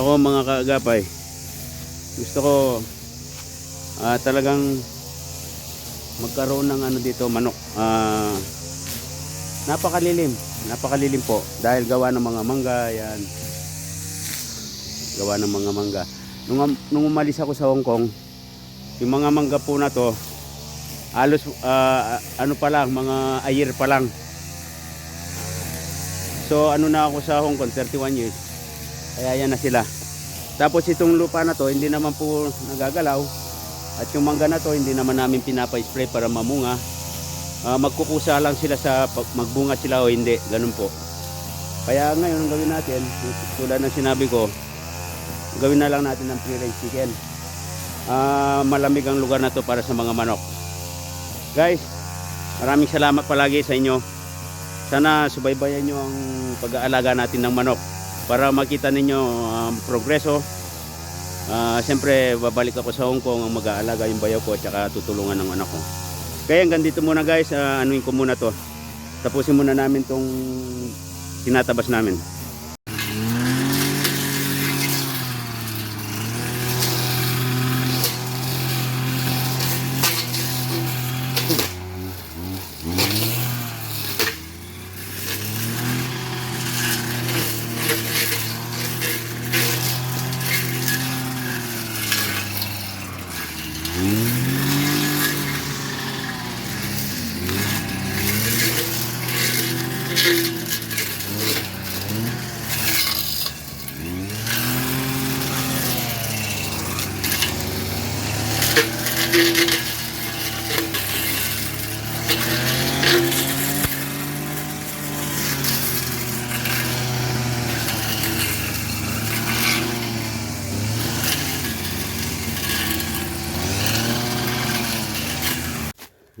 Ako mga kaagapay, gusto ko talagang magkaroon ng ano dito, manok. Napakalilim po dahil gawa ng mga mangga yan. Gawa ng mga mangga. Nung umalis ako sa Hong Kong, yung mga mangga po na to halos ano pa lang, mga a year pa lang. So ano na ako sa Hong Kong, 31 years. Kaya yan na sila. Tapos itong lupa na to hindi naman po nagagalaw. At yung mangga na to hindi naman namin pinapa-spray para mamunga. Magkukusa lang sila sa magbunga sila o hindi. Ganun po. Kaya ngayon ang gawin natin, tulad ng sinabi ko, gawin na lang natin ng free range chicken. Malamig ang lugar na to para sa mga manok. Guys, maraming salamat palagi sa inyo. Sana subaybayan nyo ang pag-aalaga natin ng manok para makita ninyo progreso. Siyempre babalik ako sa Hong Kong ang mag-aalaga yung bayaw ko at saka tutulungan ng anak ko. Kaya hanggang dito muna guys, anuin ko muna to. Tapusin muna namin tong tinatabas namin.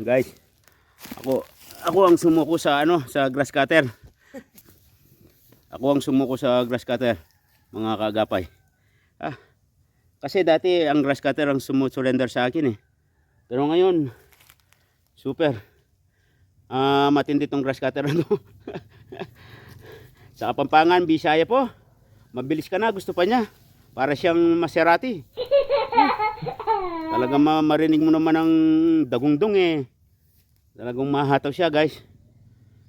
Guys, ako ang sumuko sa sa grass cutter. Ako ang sumuko sa grass cutter, mga kaagapay. Kasi dati ang grass cutter ang sumusurrender sa akin eh. Pero ngayon, super. Matindi tong grass cutter na to. Sa Kapampangan, Bisaya po. Mabilis ka na, gusto pa niya. Para siyang Maserati. Talagang marinig mo naman ang dagundong eh. Talagang mahataw siya guys.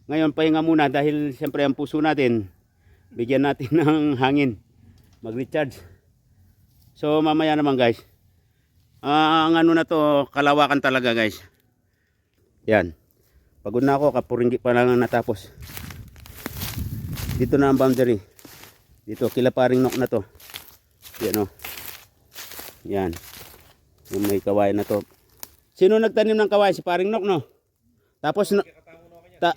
Ngayon pahinga muna dahil siyempre ang puso natin, bigyan natin ng hangin, mag-recharge. So mamaya naman guys, ang ano na to, kalawakan talaga guys. Yan, pagod na ako, kapuringgi pa lang natapos. Dito na ang boundary. Dito, kila paring nok na to. Yan o. Yan. Yung may kawain na to. Sino nagtanim ng kawain? Si paring nok no? Tapos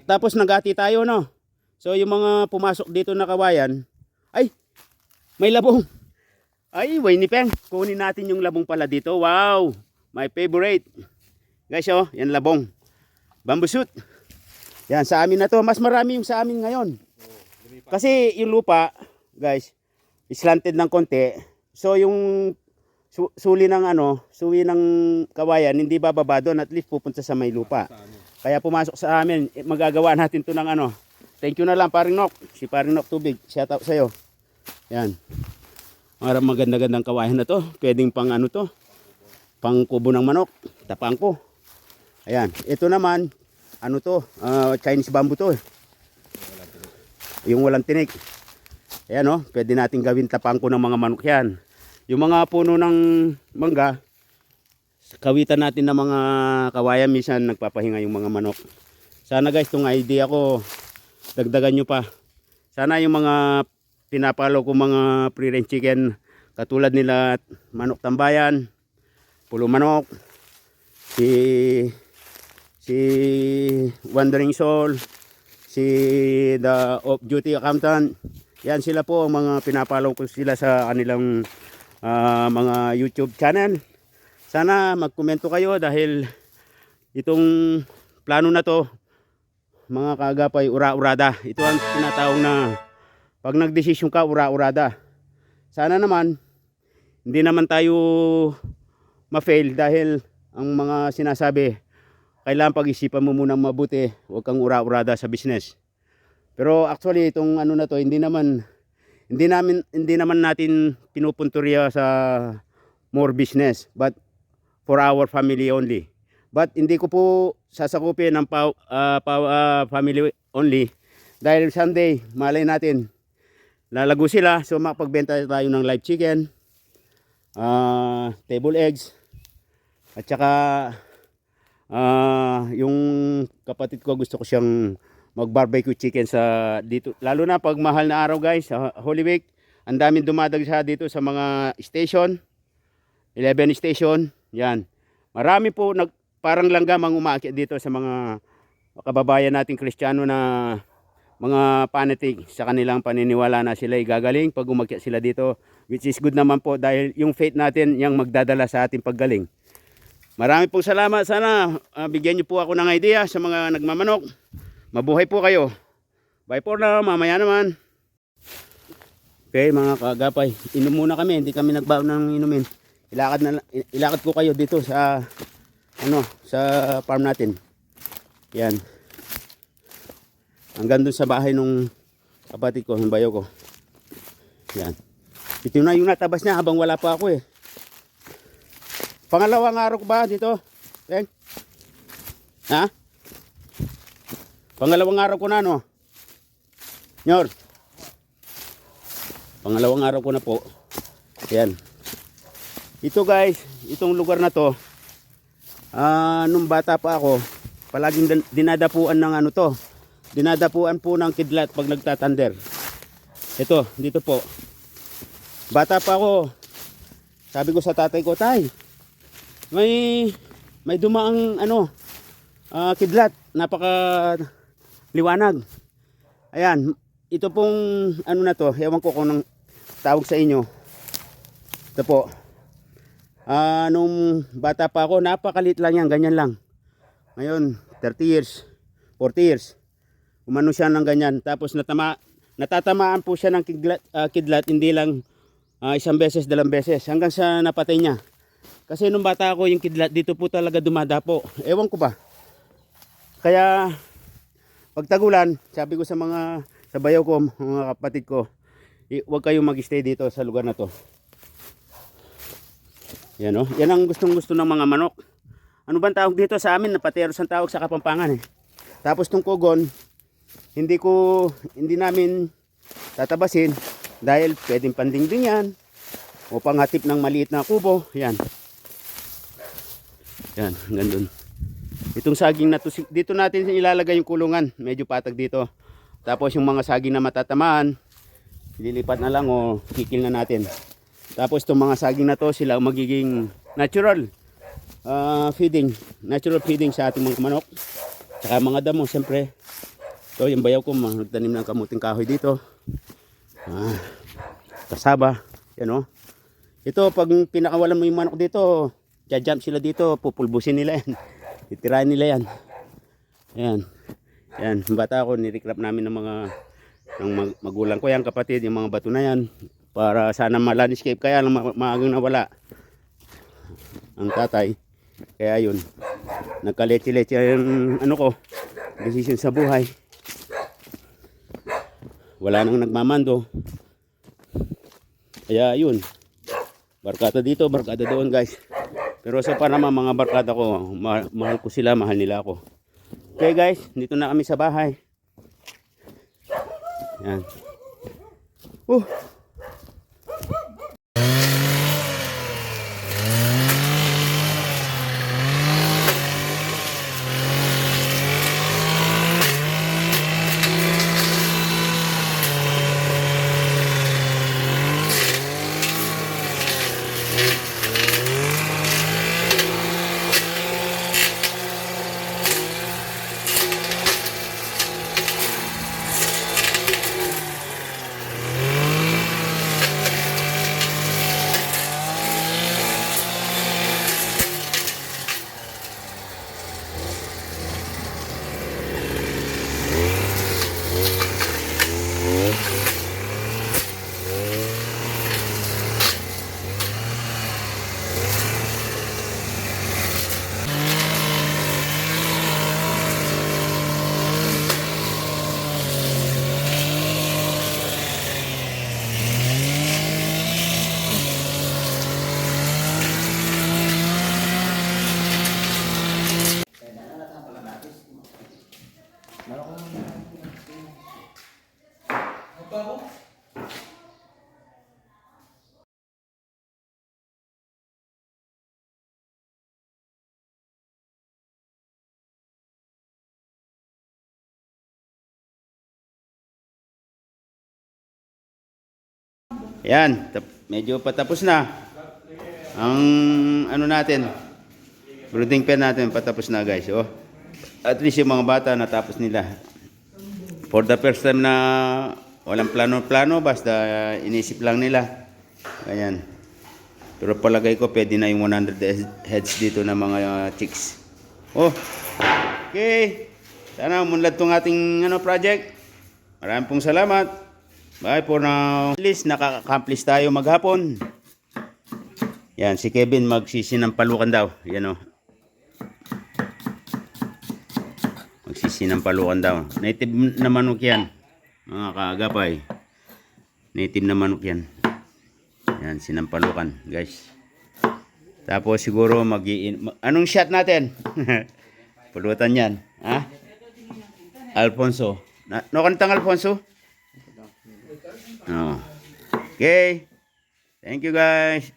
tapos nagati tayo, no. So yung mga pumasok dito na kawayan, ay may labong. Ay, Winnie Peng, kunin natin yung labong pala dito. Wow, my favorite. Guys, oh, yan labong. Bamboo shoot. Yan, sa amin na to. Mas marami yung sa amin ngayon. Kasi yung lupa, guys, slanted ng konti. So yung suli ng suwi ng kawayan, hindi bababa doon, at least pupunta sa may lupa. Kaya pumasok sa amin, magagawa natin to ng Thank you na lang, Paring Nok. Si Paring Nok Tubig, shout out sa'yo. Yan. Maganda-gandang kawayan na to. Pwedeng pang to, pang kubo ng manok, tapang ko. Ayan, ito naman, Chinese bamboo to. Yung walang tinik. Ayan, oh, pwede natin gawin tapangko ng mga manok yan. Yung mga puno ng mangga, kawitan natin ng mga kawayan, minsan nagpapahinga yung mga manok. Sana guys, itong idea ko, dagdagan nyo pa. Sana yung mga pinapalo ko mga free-range chicken, katulad nila Manok Tambayan, Pulo Manok, si Wandering Soul, si The Off-Duty Accountant. Yan sila po ang mga pinapalo ko sila sa kanilang mga YouTube channel. Sana magkomento kayo dahil itong plano na to, mga kaagapay, ura-urada. Ito ang tinatawag na pag nagdesisyon ka, ura-urada. Sana naman hindi naman tayo ma-fail dahil ang mga sinasabi, kailangan pag-isipan mo munang mabuti, huwag kang ura-urada sa business. Pero actually itong na to, hindi naman natin pinupunturya sa more business, but for our family only. But hindi ko po sasakupin ng family only dahil someday malay natin lalago sila, so makapagbenta tayo ng live chicken, table eggs, at saka yung kapatid ko gusto ko siyang mag-barbecue chicken sa dito, lalo na pag mahal na araw guys, sa Holy Week. Ang daming dumadag sa dito sa mga station, 11 station. Yan, marami po parang langgamang umaakyat dito sa mga kababayan nating Kristiyano na mga fanatic sa kanilang paniniwala na sila ay gagaling pag umakyat sila dito, which is good naman po dahil yung faith natin yung magdadala sa ating paggaling. Marami pong salamat. Sana bigyan niyo po ako ng idea sa mga nagmamanok. Mabuhay po kayo. Bye for now, mamaya naman. Okay mga kaagapay, inom muna kami, hindi kami nagbaon ng inumin. Ilakad ko kayo dito sa sa farm natin. Yan. Hanggang dun sa bahay nung kapatid ko, yung bayo ko. Yan. Ito na yung natabas niya habang wala pa ako eh. Pangalawang araw ko ba dito? Teng? Ha? Pangalawang araw ko na Nyor. Pangalawang araw ko na po. Yan. Ito guys, itong lugar na to, nung bata pa ako, palaging dinadapuan ng dinadapuan po ng kidlat pag nagtatander. Ito, dito po. Bata pa ako, sabi ko sa tatay ko, tay, may dumaang kidlat, napaka liwanag. Ayan, ito pong na to, ewan ko kung nang tawag sa inyo. Ito po. Nung bata pa ako, napakalit lang yan, ganyan lang. Ngayon, 30 years, 40 years, umano siya ng ganyan. Tapos natatamaan po siya ng kidlat, hindi lang isang beses, dalawang beses, hanggang sa napatay niya. Kasi nung bata ako, yung kidlat dito po talaga dumadapo. Ewan ko ba. Kaya, pag tagulan, sabi ko sa bayaw ko, mga kapatid ko, huwag kayong mag-stay dito sa lugar na to. Yan yan ang gustong-gusto ng mga manok. Ano bang tawag dito sa amin? Napateros ang tawag sa Kapampangan eh. Tapos tong kugon, hindi namin tatabasin dahil pwedeng pandingding yan o panghatip ng maliit na kubo. Yan. Yan, gandun. Itong saging na to, dito natin ilalagay yung kulungan. Medyo patag dito. Tapos yung mga saging na matatamaan, lilipat na lang o kikil na natin. Tapos itong mga saging na to, sila magiging natural feeding sa ating mga manok. Tsaka mga damo, siyempre. Ito, yung bayaw ko, nagtanim ng kamuting kahoy dito. Kasaba. Yan o. Ito, pag pinakawalan mo yung manok dito, jump sila dito, pupulbusin nila yan. Titirahin nila yan. Ayan. Yan, bata ako, nirikrap namin ng mga magulang ko yan, kapatid, yung mga bato na yan. Para sana ma-landscape, kaya lang maagang nawala ang tatay. Kaya yun, nagkaletse-letse yung ano ko, decision sa buhay. Wala nang nagmamando. Kaya yun, barkada dito, barkada doon guys. Pero sa pa naman mga barkada ko, mahal ko sila, mahal nila ako. Okay guys, dito na kami sa bahay. Yan. Yan, medyo patapos na. Ang ano natin, brooding pen natin patapos na guys. Oh. At least yung mga bata natapos nila. For the first time na walang plano-plano, basta inisip lang nila. Ayan. Pero palagay ko pwede na yung 100 heads dito ng mga chicks. Oh. Okay. Sana umunlad tong ating project. Maraming pong salamat. Bye for now. At least nakaka-accomplish tayo maghapon. Yan, si Kevin magsisinampalukan daw. Yan o. Magsisinampalukan daw. Native na manok yan. Mga kaagapay. Native na manok yan. Yan, sinampalukan guys. Tapos siguro anong shot natin? Pulutan yan. Ha? Alfonso. No kantang Alfonso? Oh. Okay. Thank you guys.